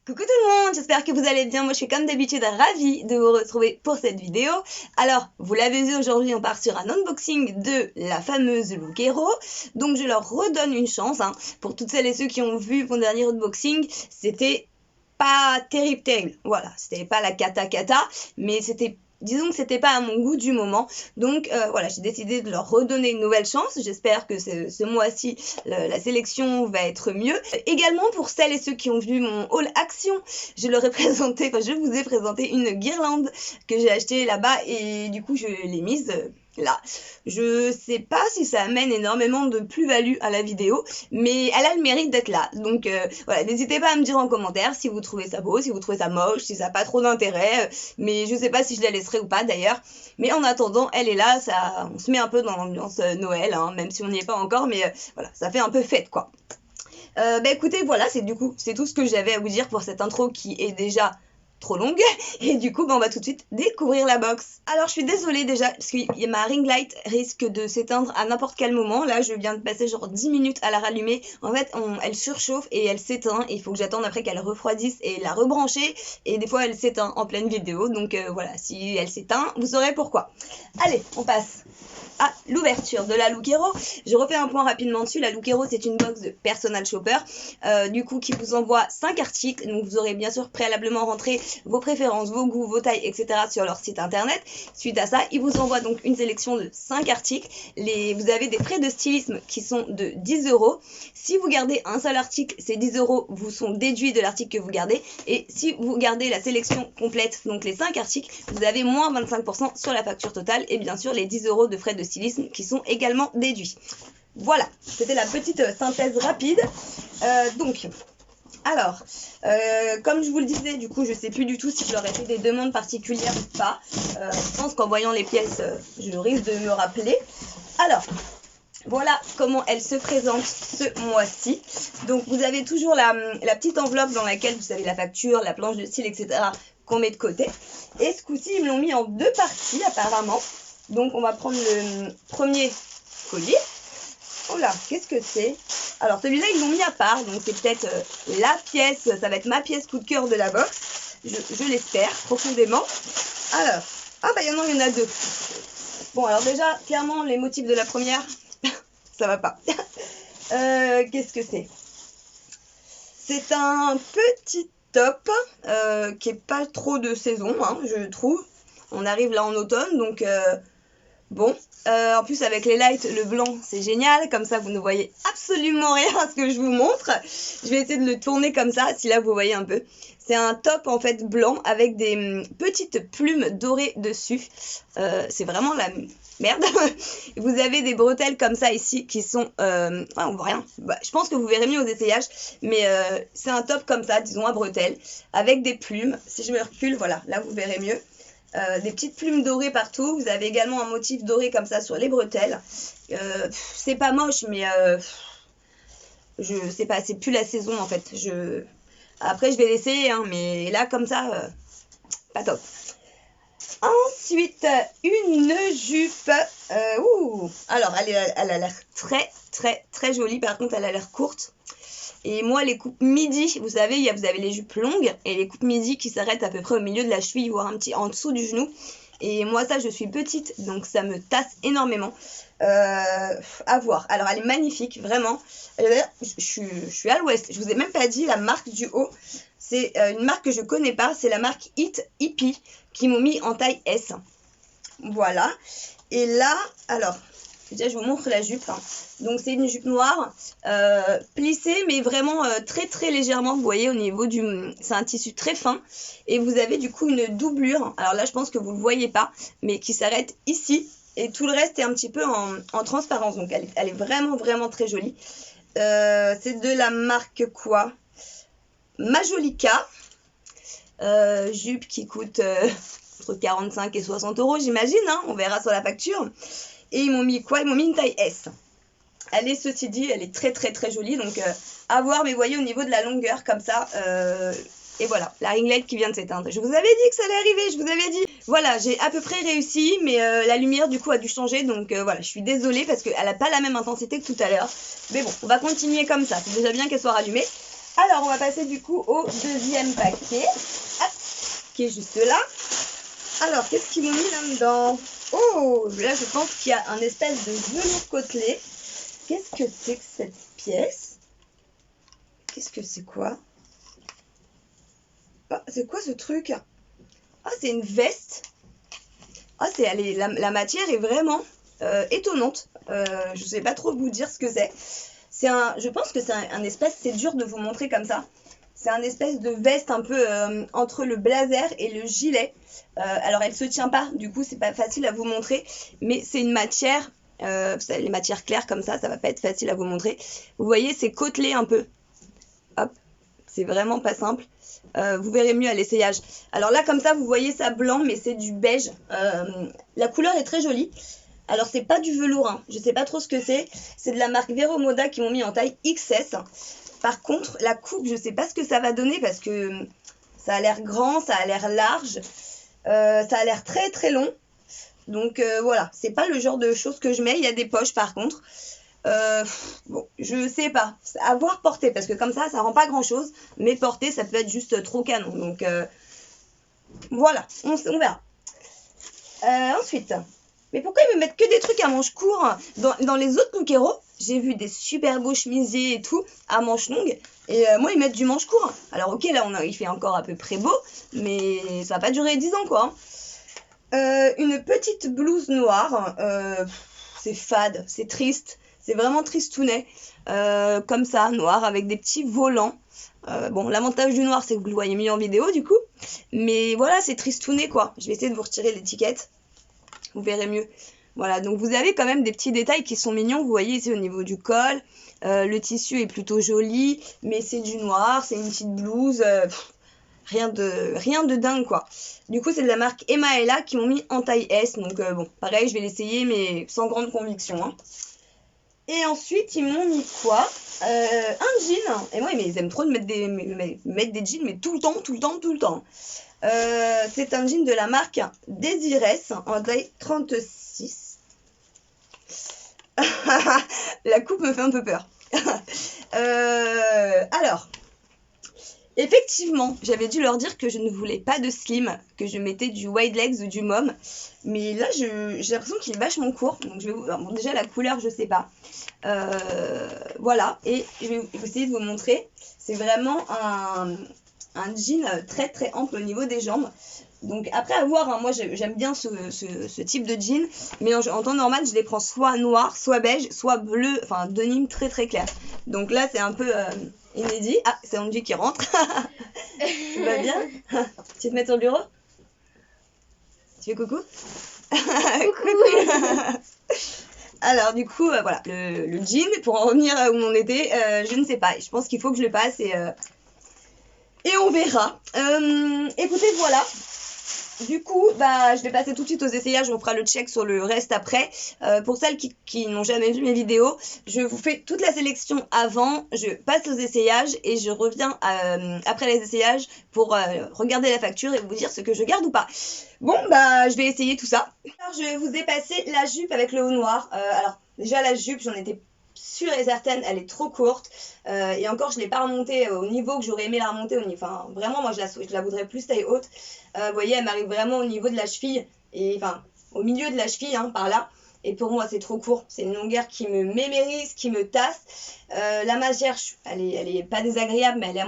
Coucou tout le monde, j'espère que vous allez bien. Moi je suis comme d'habitude ravie de vous retrouver pour cette vidéo. Alors, vous l'avez vu, aujourd'hui on part sur un unboxing de la fameuse Look Hero. Donc je leur redonne une chance, pour toutes celles et ceux qui ont vu mon dernier unboxing. C'était pas terrible. Voilà, c'était pas la cata, mais disons que c'était pas à mon goût du moment. Donc voilà, j'ai décidé de leur redonner une nouvelle chance. J'espère que ce mois-ci, la sélection va être mieux. Également, pour celles et ceux qui ont vu mon haul action, je vous ai présenté une guirlande que j'ai achetée là-bas et du coup, je l'ai mise là. Je sais pas si ça amène énormément de plus-value à la vidéo, mais elle a le mérite d'être là. Donc voilà, n'hésitez pas à me dire en commentaire si vous trouvez ça beau, si vous trouvez ça moche, si ça n'a pas trop d'intérêt, mais je sais pas si je la laisserai ou pas d'ailleurs. Mais en attendant, elle est là, on se met un peu dans l'ambiance Noël, même si on n'y est pas encore, mais voilà, ça fait un peu fête quoi. Écoutez, voilà, c'est tout ce que j'avais à vous dire pour cette intro qui est déjà trop longue, et du coup on va tout de suite découvrir la box. Alors je suis désolée déjà parce que ma ring light risque de s'éteindre à n'importe quel moment. Là je viens de passer genre 10 minutes à la rallumer. En fait elle surchauffe et elle s'éteint et il faut que j'attende après qu'elle refroidisse et la rebrancher, et des fois elle s'éteint en pleine vidéo, donc voilà, si elle s'éteint vous saurez pourquoi. Allez, on passe à l'ouverture de la Look Hero. Je refais un point rapidement dessus. La Look Hero, c'est une box de Personal Shopper, du coup qui vous envoie 5 articles. Donc vous aurez bien sûr préalablement rentré vos préférences, vos goûts, vos tailles, etc. sur leur site internet. Suite à ça, ils vous envoient donc une sélection de 5 articles. Vous avez des frais de stylisme qui sont de 10 €. Si vous gardez un seul article, ces 10 € vous sont déduits de l'article que vous gardez. Et si vous gardez la sélection complète, donc les 5 articles, vous avez moins 25% sur la facture totale. Et bien sûr, les 10 € de frais de stylisme qui sont également déduits. Voilà, c'était la petite synthèse rapide. Comme je vous le disais, du coup, je sais plus du tout si je leur ai fait des demandes particulières ou pas. Je pense qu'en voyant les pièces, je risque de me rappeler. Alors, voilà comment elle se présente ce mois-ci. Donc, vous avez toujours la petite enveloppe dans laquelle vous avez la facture, la planche de style, etc. qu'on met de côté. Et ce coup-ci, ils me l'ont mis en 2 parties apparemment. Donc, on va prendre le premier colis. Oh là, qu'est-ce que c'est? Alors, celui-là, ils l'ont mis à part. Donc, c'est peut-être la pièce, ça va être ma pièce coup de cœur de la box. Je l'espère profondément. Alors, il y en a 2. Bon, alors déjà, clairement, les motifs de la première, ça va pas. Qu'est-ce que c'est? C'est un petit top qui est pas trop de saison, je trouve. On arrive là en automne, donc bon. En plus, avec les lights, le blanc, c'est génial. Comme ça, vous ne voyez absolument rien à ce que je vous montre. Je vais essayer de le tourner comme ça, si là, vous voyez un peu. C'est un top, en fait, blanc avec des petites plumes dorées dessus. C'est vraiment la merde. Vous avez des bretelles comme ça ici qui sont... on voit rien. Je pense que vous verrez mieux aux essayages. Mais c'est un top comme ça, disons, à bretelles, avec des plumes. Si je me recule, voilà, là, vous verrez mieux. Des petites plumes dorées partout. Vous avez également un motif doré comme ça sur les bretelles. C'est pas moche, mais je sais pas, c'est plus la saison en fait. Après je vais l'essayer, mais là comme ça, pas top. Ensuite, une jupe. Alors elle a l'air très jolie. Par contre, elle a l'air courte. Et moi, les coupes midi, vous savez, vous avez les jupes longues et les coupes midi qui s'arrêtent à peu près au milieu de la cheville, voire un petit en dessous du genou. Et moi, ça, je suis petite, donc ça me tasse énormément. À voir. Alors, elle est magnifique, vraiment. Je suis à l'ouest. Je vous ai même pas dit la marque du haut. C'est une marque que je connais pas. C'est la marque It Hippie qui m'ont mis en taille S. Voilà. Et là, alors... Déjà, je vous montre la jupe. Donc, c'est une jupe noire, plissée, mais vraiment très légèrement. Vous voyez, au niveau c'est un tissu très fin. Et vous avez du coup une doublure. Alors là, je pense que vous ne le voyez pas, mais qui s'arrête ici. Et tout le reste est un petit peu en transparence. Donc, elle est vraiment très jolie. C'est de la marque quoi? Majolica. Jupe qui coûte entre 45 et 60 €, j'imagine. On verra sur la facture. Et ils m'ont mis quoi? Ils m'ont mis une taille S. Elle est, ceci dit, elle est très jolie. Donc, à voir, mais vous voyez, au niveau de la longueur, comme ça. Et voilà, la ring light qui vient de s'éteindre. Je vous avais dit que ça allait arriver, je vous avais dit. Voilà, j'ai à peu près réussi, mais la lumière, du coup, a dû changer. Donc, voilà, je suis désolée parce qu'elle n'a pas la même intensité que tout à l'heure. Mais bon, on va continuer comme ça. C'est déjà bien qu'elle soit rallumée. Alors, on va passer du coup au deuxième paquet, hop, qui est juste là. Alors, qu'est-ce qu'ils m'ont mis là-dedans? Oh, là, je pense qu'il y a un espèce de velours côtelé. Qu'est-ce que c'est que cette pièce? Qu'est-ce que c'est quoi? Ah, c'est quoi ce truc? Ah, c'est une veste. Ah, la matière est vraiment étonnante. Je sais pas trop vous dire ce que c'est. Je pense que c'est un espèce, c'est dur de vous montrer comme ça. C'est un espèce de veste un peu entre le blazer et le gilet. Alors elle se tient pas, du coup c'est pas facile à vous montrer, mais c'est une matière, vous savez, les matières claires comme ça va pas être facile à vous montrer. Vous voyez, c'est côtelé un peu. Hop, c'est vraiment pas simple. Vous verrez mieux à l'essayage. Alors là comme ça vous voyez ça blanc, mais c'est du beige. La couleur est très jolie. Alors c'est pas du velours, hein. Je sais pas trop ce que c'est. C'est de la marque Vero Moda qui m'ont mis en taille XS. Par contre la coupe, je sais pas ce que ça va donner parce que ça a l'air grand, ça a l'air large, ça a l'air très très long. Donc voilà, c'est pas le genre de choses que je mets. Il y a des poches par contre. Bon, je sais pas. À voir porter parce que comme ça rend pas grand chose. Mais porter, ça peut être juste trop canon. Donc voilà, on verra. Ensuite. Mais pourquoi ils me mettent que des trucs à manches courtes? Dans les autres Lookero, j'ai vu des super beaux chemisiers et tout à manches longues. Et moi, ils mettent du manche court. Alors ok, là, il fait encore à peu près beau, mais ça va pas durer 10 ans, quoi. Une petite blouse noire. C'est fade, c'est triste. C'est vraiment tristounet. Comme ça, noir, avec des petits volants. Bon, l'avantage du noir, c'est que vous le voyez mieux en vidéo, du coup. Mais voilà, c'est tristounet, quoi. Je vais essayer de vous retirer l'étiquette. Vous verrez mieux. Voilà, donc vous avez quand même des petits détails qui sont mignons. Vous voyez ici au niveau du col, le tissu est plutôt joli, mais c'est du noir, c'est une petite blouse, rien de dingue quoi. Du coup c'est de la marque Emma Ella qui m'ont mis en taille S, donc bon, pareil je vais l'essayer mais sans grande conviction. Hein. Et ensuite ils m'ont mis quoi? Un jean, et moi ils aiment trop de mettre des jeans, mais tout le temps. C'est un jean de la marque Desiress en taille 36. La coupe me fait un peu peur. Alors, effectivement, j'avais dû leur dire que je ne voulais pas de slim, que je mettais du wide legs ou du mom. Mais là, j'ai l'impression qu'il est vachement court. Donc, bon, déjà, la couleur, je sais pas. Voilà, et je vais essayer de vous montrer. C'est vraiment un jean très très ample au niveau des jambes. Donc après avoir, hein, moi j'aime bien ce type de jean, mais en temps normal je les prends soit noir, soit beige, soit bleu, enfin denim très très clair. Donc là c'est un peu inédit. Ah, c'est Angie qui rentre. Tu vas bien? Tu veux te mettre au bureau? Tu fais coucou? Coucou. Alors du coup voilà, le jean, pour en revenir où on était, je ne sais pas, je pense qu'il faut que je le passe et on verra. Écoutez, voilà. Du coup, je vais passer tout de suite aux essayages. On fera le check sur le reste après. Pour celles qui n'ont jamais vu mes vidéos, je vous fais toute la sélection avant. Je passe aux essayages et je reviens après les essayages pour regarder la facture et vous dire ce que je garde ou pas. Bon, je vais essayer tout ça. Alors, je vous ai passé la jupe avec le haut noir. Alors, déjà, la jupe, j'en étais sûre et certaine, elle est trop courte. Et encore, je ne l'ai pas remontée au niveau que j'aurais aimé la remonter. Enfin, vraiment, moi, je la voudrais plus taille haute. Vous voyez, elle m'arrive vraiment au niveau de la cheville. Et enfin, au milieu de la cheville, hein, par là. Et pour moi, c'est trop court. C'est une longueur qui me mémérise, qui me tasse. La matière, elle est pas désagréable, mais elle est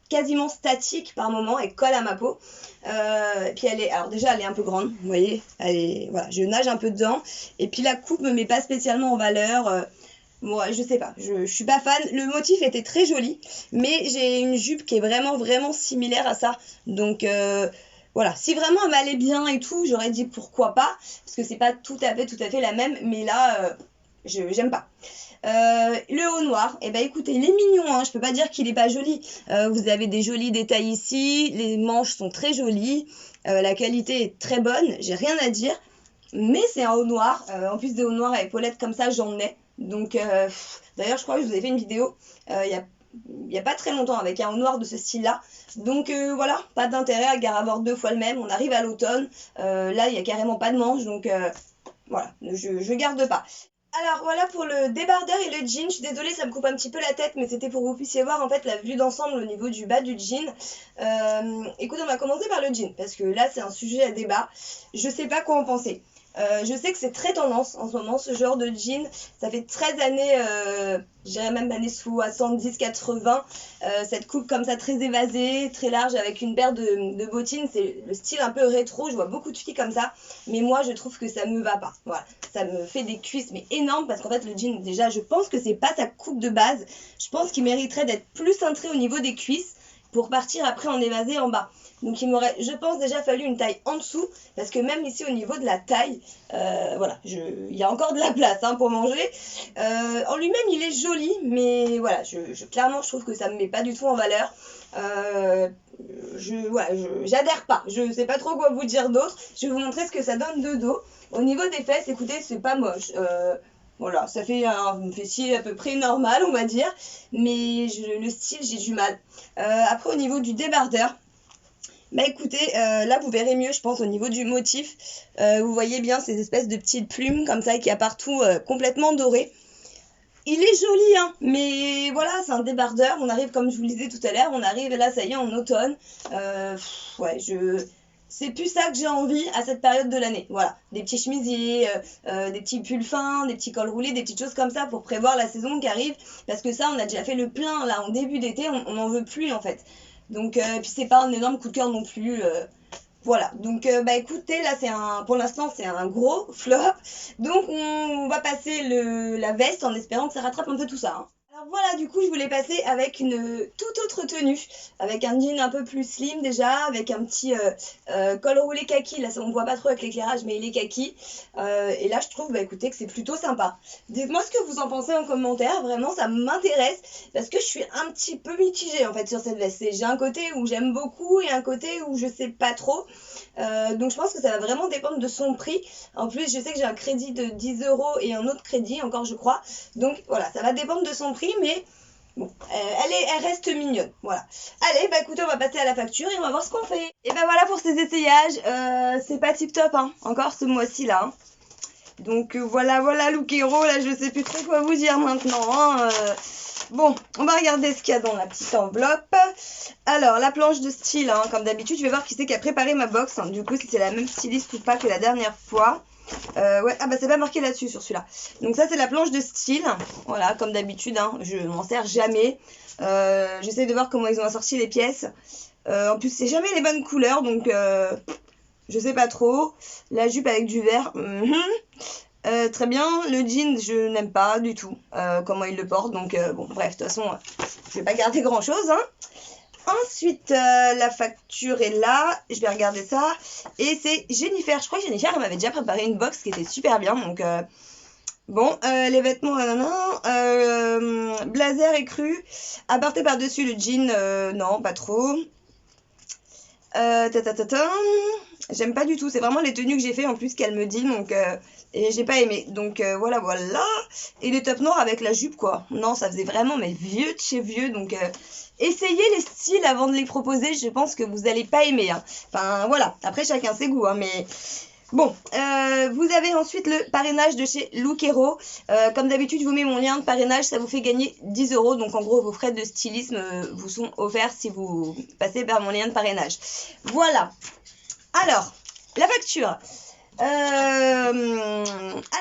quasiment statique par moment. Elle colle à ma peau. Puis alors déjà, elle est un peu grande. Vous voyez, voilà, je nage un peu dedans. Et puis la coupe me met pas spécialement en valeur. Bon, je sais pas, je suis pas fan. Le motif était très joli, mais j'ai une jupe qui est vraiment, vraiment similaire à ça. Donc, voilà. Si vraiment elle m'allait bien et tout, j'aurais dit pourquoi pas, parce que c'est pas tout à fait la même, mais là, j'aime pas. Le haut noir, écoutez, il est mignon, hein, je peux pas dire qu'il est pas joli. Vous avez des jolis détails ici, les manches sont très jolies, la qualité est très bonne, j'ai rien à dire. Mais c'est un haut noir, en plus des hauts noirs à épaulettes comme ça, j'en ai. Donc, d'ailleurs, je crois que je vous ai fait une vidéo il y a pas très longtemps avec un haut noir de ce style-là. Donc, voilà, pas d'intérêt à avoir deux fois le même. On arrive à l'automne. Là, il y a carrément pas de manches. Donc, voilà, je garde pas. Alors voilà pour le débardeur et le jean. Je suis désolée, ça me coupe un petit peu la tête, mais c'était pour que vous puissiez voir en fait la vue d'ensemble au niveau du bas du jean. Écoute, on va commencer par le jean parce que là c'est un sujet à débat. Je sais pas quoi en penser. Je sais que c'est très tendance en ce moment ce genre de jean. Ça fait 13 années, je dirais même années 70-80. Cette coupe comme ça très évasée, très large avec une paire de bottines. C'est le style un peu rétro. Je vois beaucoup de filles comme ça. Mais moi je trouve que ça me va pas. Voilà. Ça me fait des cuisses mais énormes parce qu'en fait le jean déjà je pense que c'est pas sa coupe de base. Je pense qu'il mériterait d'être plus cintré au niveau des cuisses pour partir après en évasé en bas. Donc il m'aurait, je pense, déjà fallu une taille en dessous, parce que même ici au niveau de la taille, voilà, il y a encore de la place hein, pour manger. En lui-même il est joli, mais voilà, clairement je trouve que ça me met pas du tout en valeur. J'adhère pas, je sais pas trop quoi vous dire d'autre. Je vais vous montrer ce que ça donne de dos. Au niveau des fesses, écoutez, c'est pas moche. Voilà, ça fait un fessier à peu près normal, on va dire. Mais le style, j'ai du mal. Après, au niveau du débardeur, bah écoutez, là vous verrez mieux, je pense, au niveau du motif. Vous voyez bien ces espèces de petites plumes comme ça qu'il y a partout, complètement dorées. Il est joli, hein, mais voilà, c'est un débardeur. On arrive, comme je vous le disais tout à l'heure, on arrive là, ça y est, en automne. Ouais, c'est plus ça que j'ai envie à cette période de l'année. Voilà, des petits chemisiers, des petits pulls fins, des petits cols roulés, des petites choses comme ça pour prévoir la saison qui arrive. Parce que ça, on a déjà fait le plein là en début d'été, on n'en veut plus en fait. Donc, puis c'est pas un énorme coup de cœur non plus. Voilà, donc bah écoutez, là pour l'instant c'est un gros flop. Donc on va passer la veste en espérant que ça rattrape un peu tout ça. Hein. Alors voilà, du coup je voulais passer avec une toute autre tenue, avec un jean un peu plus slim déjà, avec un petit col roulé kaki, là on ne voit pas trop avec l'éclairage mais il est kaki. Et là je trouve bah écoutez que c'est plutôt sympa. Dites-moi ce que vous en pensez en commentaire, vraiment ça m'intéresse parce que je suis un petit peu mitigée en fait sur cette veste. J'ai un côté où j'aime beaucoup et un côté où je sais pas trop. Donc je pense que ça va vraiment dépendre de son prix. En plus je sais que j'ai un crédit de 10 € et un autre crédit encore je crois. Donc voilà, ça va dépendre de son prix mais bon, elle reste mignonne. Voilà. Allez, bah écoutez, on va passer à la facture et on va voir ce qu'on fait. Et bah voilà pour ces essayages. C'est pas tip top hein, encore ce mois-ci là. Hein. Donc voilà, Look Hero, là je sais plus trop quoi vous dire maintenant. Hein. Bon, on va regarder ce qu'il y a dans la petite enveloppe. Alors, la planche de style, hein, comme d'habitude, je vais voir qui c'est qui a préparé ma box. Hein. Du coup, si c'est la même styliste ou pas que la dernière fois. Ouais, ah bah c'est pas marqué là-dessus sur celui-là. Donc ça, c'est la planche de style. Voilà, comme d'habitude, hein, je m'en sers jamais. J'essaie de voir comment ils ont assorti les pièces. En plus, c'est jamais les bonnes couleurs, donc je sais pas trop. La jupe avec du vert. Très bien, le jean je n'aime pas du tout comment il le porte, donc bon bref, de toute façon je vais pas garder grand chose. Hein. Ensuite la facture est là, je vais regarder ça, et c'est Jennifer, je crois que Jennifer elle m'avait déjà préparé une box qui était super bien, donc bon, les vêtements, blazer écru, apporté par-dessus le jean, non pas trop. J'aime pas du tout, c'est vraiment les tenues que j'ai fait en plus qu'elle me dit, donc et j'ai pas aimé, donc voilà, et les top noirs avec la jupe quoi, non ça faisait vraiment mais vieux de chez vieux, donc essayez les styles avant de les proposer, je pense que vous allez pas aimer, hein. Enfin voilà, après chacun ses goûts, hein, mais bon, vous avez ensuite le parrainage de chez Look Hero. Comme d'habitude, je vous mets mon lien de parrainage, ça vous fait gagner 10 €. Donc en gros, vos frais de stylisme vous sont offerts si vous passez par mon lien de parrainage. Voilà. Alors, la facture.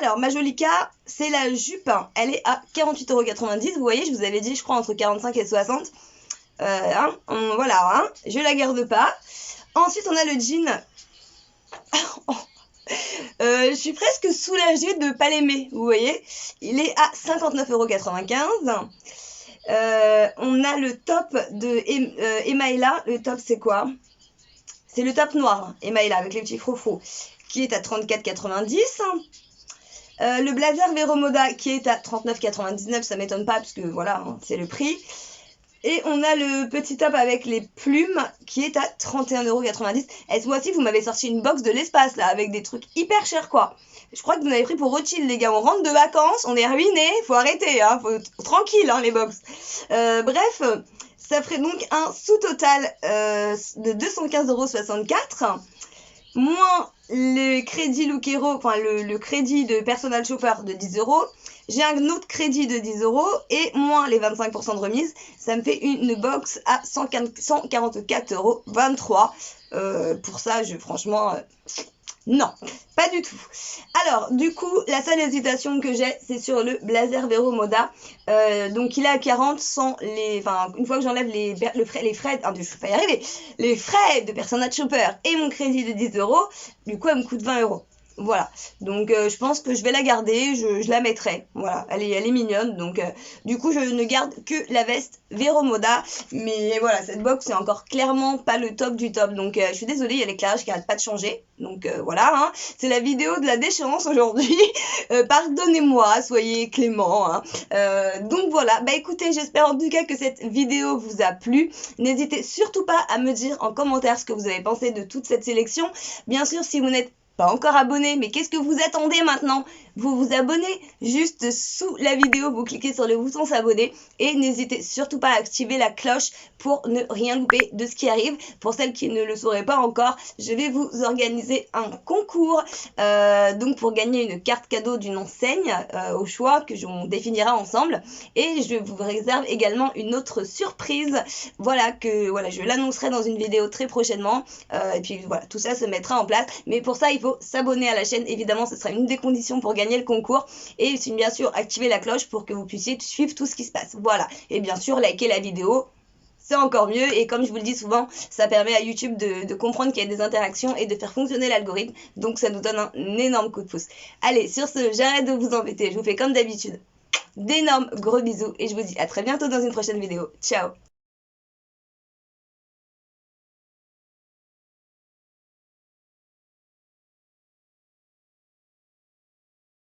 Alors, Majolica, c'est la jupe. Elle est à 48,90 €. Vous voyez, je vous avais dit, je crois, entre 45 et 60. Voilà, hein, je la garde pas. Ensuite, on a le jean. Je suis presque soulagée de ne pas l'aimer, vous voyez. Il est à 59,95 €. On a le top de Emaïla. Le top, c'est quoi? C'est le top noir, Emaïla, avec les petits froufrous, qui est à 34,90 €. Le blazer Vero Moda, qui est à 39,99 €. Ça m'étonne pas, parce que voilà, hein, c'est le prix. Et on a le petit top avec les plumes qui est à 31,90 €. Et ce mois-ci, vous m'avez sorti une box de l'espace, là, avec des trucs hyper chers, quoi. Je crois que vous m'avez pris pour Rothschild, les gars. On rentre de vacances, on est ruinés. Faut arrêter, hein. Tranquille, hein, les box. Bref, ça ferait donc un sous-total de 215,64 €. moins le crédit Lookero, enfin le crédit de personal shopper de 10 €. J'ai un autre crédit de 10 € et moins les 25% de remise. Ça me fait une box à 144,23 €. Pour ça, franchement... non, pas du tout. Alors, du coup, la seule hésitation que j'ai, c'est sur le Blazer Vero Moda. Donc, il est à 40 sans les... Enfin, une fois que j'enlève les frais... je vais pas y arriver. Les frais de Personal Shopper et mon crédit de 10 €, du coup, elle me coûte 20 €. Voilà, donc je pense que je vais la garder, je la mettrai, voilà, elle est mignonne, donc du coup je ne garde que la veste Vero Moda, mais voilà, cette box c'est encore clairement pas le top du top, donc je suis désolée, il y a l'éclairage qui arrête pas de changer, donc voilà, hein, c'est la vidéo de la déchéance aujourd'hui, pardonnez-moi, soyez clément, hein. Donc voilà, bah écoutez, j'espère en tout cas que cette vidéo vous a plu, n'hésitez surtout pas à me dire en commentaire ce que vous avez pensé de toute cette sélection, bien sûr si vous n'êtes pas encore abonné, mais qu'est-ce que vous attendez maintenant? Vous vous abonnez juste sous la vidéo, vous cliquez sur le bouton s'abonner et n'hésitez surtout pas à activer la cloche pour ne rien louper de ce qui arrive. Pour celles qui ne le sauraient pas encore, je vais vous organiser un concours donc pour gagner une carte cadeau d'une enseigne au choix que on définira ensemble et je vous réserve également une autre surprise. Voilà, je l'annoncerai dans une vidéo très prochainement et puis voilà, tout ça se mettra en place, mais pour ça il faut s'abonner à la chaîne, évidemment ce sera une des conditions pour gagner le concours et bien sûr activer la cloche pour que vous puissiez suivre tout ce qui se passe. Voilà, et bien sûr liker la vidéo, c'est encore mieux et comme je vous le dis souvent, ça permet à YouTube de comprendre qu'il y a des interactions et de faire fonctionner l'algorithme, donc ça nous donne un énorme coup de pouce. Allez, sur ce, j'arrête de vous embêter, je vous fais comme d'habitude d'énormes gros bisous et je vous dis à très bientôt dans une prochaine vidéo. Ciao!